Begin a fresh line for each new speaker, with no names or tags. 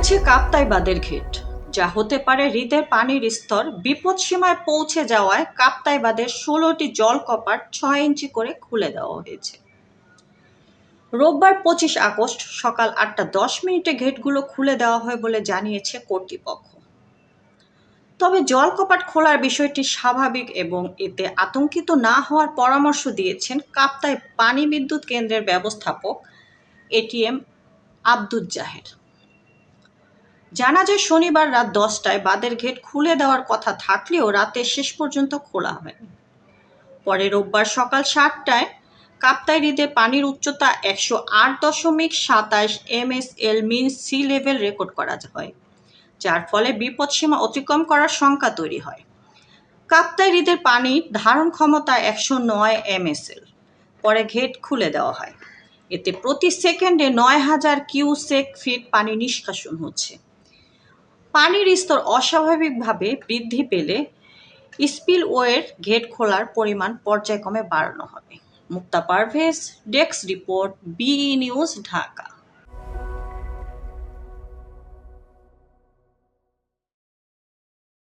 খুলেছে কাপ্তাই বাঁধের ঘেট, যা হতে পারে হ্রদের পানির স্তর বিপদসীমায় পৌঁছে যাওয়ায় কাপ্তাই বাঁধের ১৬টি জলকপাট ৬ ইঞ্চি করে খুলে দেওয়া হয়েছে। রোববার ২৫ আগস্ট সকাল ৮টা ১০ মিনিটে ঘেটগুলো খুলে দেওয়া হয় বলে জানিয়েছে কর্তৃপক্ষ। তবে জলকপাট খোলার বিষয়টি স্বাভাবিক এবং এতে আতঙ্কিত না হওয়ার পরামর্শ দিয়েছেন কাপ্তাই পানি বিদ্যুৎ কেন্দ্রের ব্যবস্থাপক এটিএম আব্দুজ্জাহের। জানা যায় শনিবার রাত ১০টায় বাঁধের ঘেট খুলে দেওয়ার কথা থাকলেও রাতে শেষ পর্যন্ত খোলা হয়নি। পরে রোববার সকাল ৭টায় কাপ্তাই হ্রদে পানির উচ্চতা ১০৮.২৭ MSL মিন সি লেভেল রেকর্ড করা হয়, যার ফলে বিপদসীমা অতিক্রম করার শঙ্কা তৈরি হয়। কাপ্তাই হ্রদের পানির ধারণ ক্ষমতা ১০৯ MSL। পরে ঘেট খুলে দেওয়া হয়। এতে প্রতি সেকেন্ডে ৯,০০০ কিউসেক ফিট পানি নিষ্কাশন হচ্ছে। পানির স্তর অস্বাভাবিকভাবে বৃদ্ধি পেলে স্পিলওয়ের ঘেট খোলার পরিমাণ পর্যায়ক্রমে বাড়ানো হবে। মুক্তা পারভেজ, ডেস্ক রিপোর্ট, বিই নিউজ, ঢাকা।